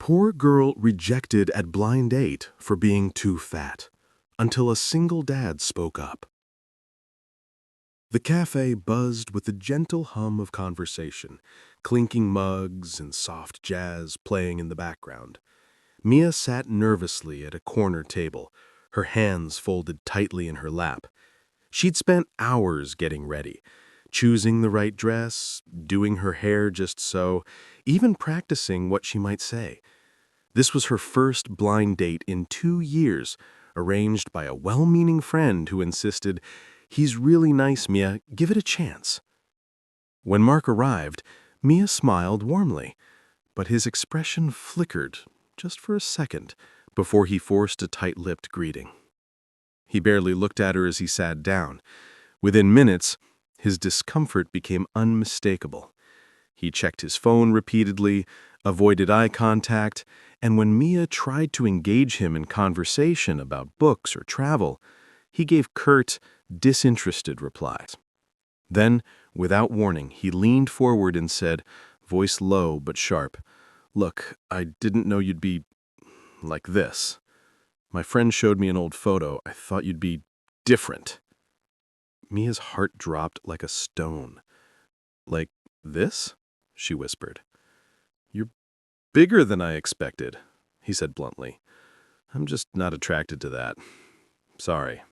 Poor girl rejected at blind date for being too fat, until a single dad spoke up. The cafe buzzed with the gentle hum of conversation, clinking mugs and soft jazz playing in the background. Mia sat nervously at a corner table, her hands folded tightly in her lap. She'd spent hours getting ready, choosing the right dress, doing her hair just so, even practicing what she might say. This was her first blind date in 2 years, arranged by a well-meaning friend who insisted, "He's really nice, Mia, give it a chance." When Mark arrived, Mia smiled warmly, but his expression flickered just for a second before he forced a tight-lipped greeting. He barely looked at her as he sat down. Within minutes, his discomfort became unmistakable. He checked his phone repeatedly, avoided eye contact, and when Mia tried to engage him in conversation about books or travel, he gave curt, disinterested replies. Then, without warning, he leaned forward and said, voice low but sharp, "Look, I didn't know you'd be like this. My friend showed me an old photo. I thought you'd be different." Mia's heart dropped like a stone. "Like this?" she whispered. "You're bigger than I expected," he said bluntly. "I'm just not attracted to that. Sorry."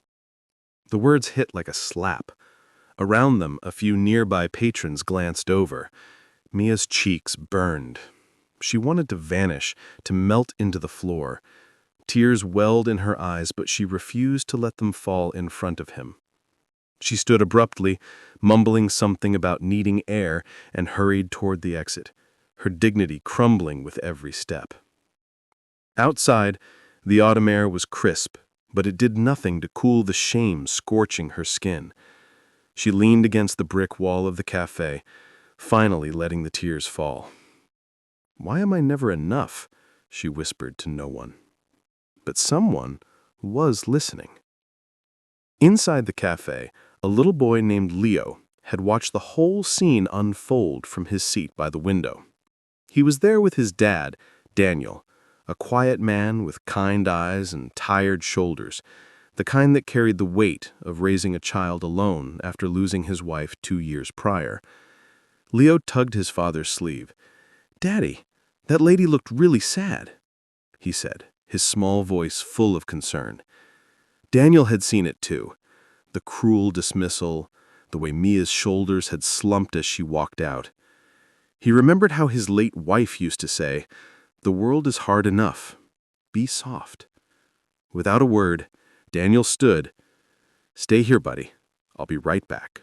The words hit like a slap. Around them, a few nearby patrons glanced over. Mia's cheeks burned. She wanted to vanish, to melt into the floor. Tears welled in her eyes, but she refused to let them fall in front of him. She stood abruptly, mumbling something about needing air, and hurried toward the exit, her dignity crumbling with every step. Outside, the autumn air was crisp, but it did nothing to cool the shame scorching her skin. She leaned against the brick wall of the cafe, finally letting the tears fall. "Why am I never enough?" she whispered to no one. But someone was listening. Inside the cafe, a little boy named Leo had watched the whole scene unfold from his seat by the window. He was there with his dad, Daniel, a quiet man with kind eyes and tired shoulders, the kind that carried the weight of raising a child alone after losing his wife 2 years prior. Leo tugged his father's sleeve. "Daddy, that lady looked really sad," he said, his small voice full of concern. Daniel had seen it too, the cruel dismissal, the way Mia's shoulders had slumped as she walked out. He remembered how his late wife used to say, "The world is hard enough. Be soft." Without a word, Daniel stood. "Stay here, buddy. I'll be right back."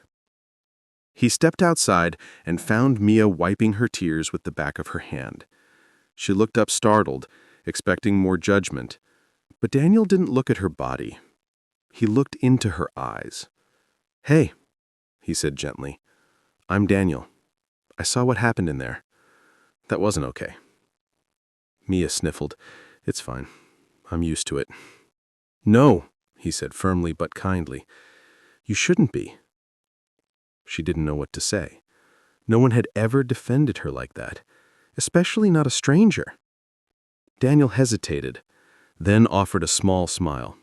He stepped outside and found Mia wiping her tears with the back of her hand. She looked up startled, expecting more judgment, but Daniel didn't look at her body. He looked into her eyes. "Hey," he said gently. "I'm Daniel. I saw what happened in there. That wasn't okay." Mia sniffled. "It's fine. I'm used to it." "No," he said firmly but kindly. "You shouldn't be." She didn't know what to say. No one had ever defended her like that, especially not a stranger. Daniel hesitated, then offered a small smile.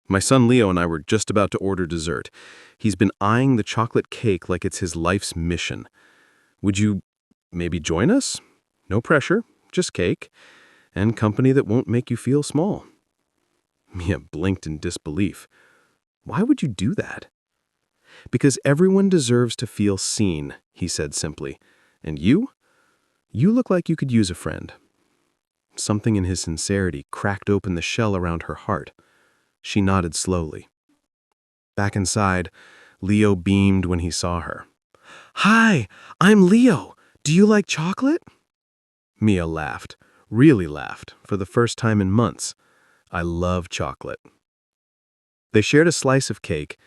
"My son Leo and I were just about to order dessert. He's been eyeing the chocolate cake like it's his life's mission. Would you maybe join us? No pressure, just cake, and company that won't make you feel small." Mia blinked in disbelief. "Why would you do that?" "Because everyone deserves to feel seen," he said simply. "And you? You look like you could use a friend." Something in his sincerity cracked open the shell around her heart. She nodded slowly. Back inside, Leo beamed when he saw her. "Hi, I'm Leo. Do you like chocolate?" Mia laughed, really laughed, for the first time in months. "I love chocolate." They shared a slice of cake,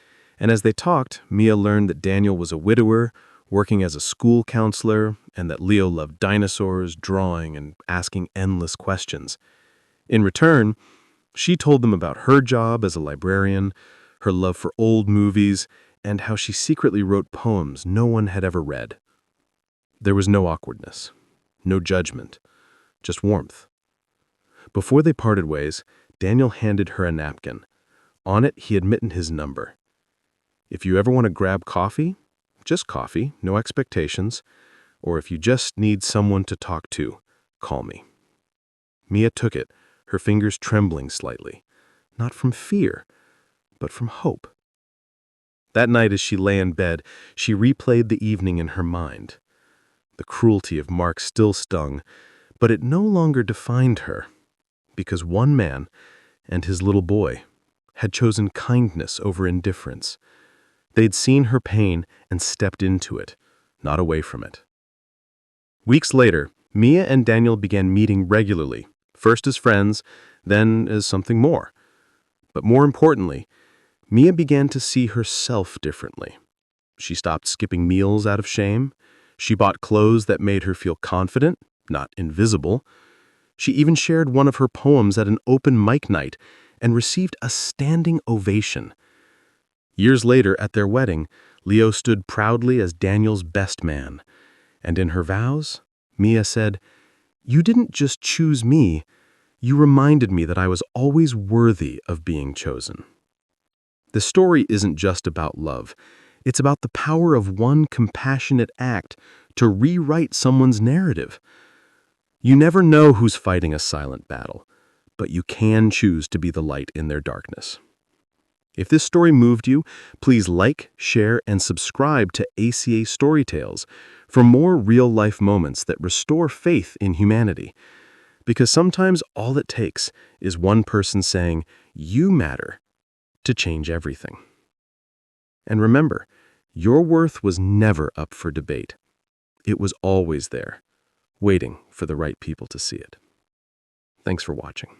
and as they talked, Mia learned that Daniel was a widower, working as a school counselor, and that Leo loved dinosaurs, drawing, and asking endless questions. In return, she told them about her job as a librarian, her love for old movies, and how she secretly wrote poems no one had ever read. There was no awkwardness, no judgment, just warmth. Before they parted ways, Daniel handed her a napkin. On it, he had written his number. If you ever want to grab coffee, just coffee, no expectations, or if you just need someone to talk to, call me. Mia took it, her fingers trembling slightly, not from fear, but from hope. That night as she lay in bed, she replayed the evening in her mind. The cruelty of Mark still stung, but it no longer defined her, because one man and his little boy had chosen kindness over indifference. They'd seen her pain and stepped into it, not away from it. Weeks later, Mia and Daniel began meeting regularly, first as friends, then as something more. But more importantly, Mia began to see herself differently. She stopped skipping meals out of shame. She bought clothes that made her feel confident, not invisible. She even shared one of her poems at an open mic night and received a standing ovation. Years later, at their wedding, Leo stood proudly as Daniel's best man. And in her vows, Mia said, "You didn't just choose me, you reminded me that I was always worthy of being chosen." The story isn't just about love. It's about the power of one compassionate act to rewrite someone's narrative. You never know who's fighting a silent battle, but you can choose to be the light in their darkness. If this story moved you, please like, share, and subscribe to ACA Storytales for more real-life moments that restore faith in humanity. Because sometimes all it takes is one person saying, "You matter," to change everything. And remember, your worth was never up for debate. It was always there, waiting for the right people to see it. Thanks for watching.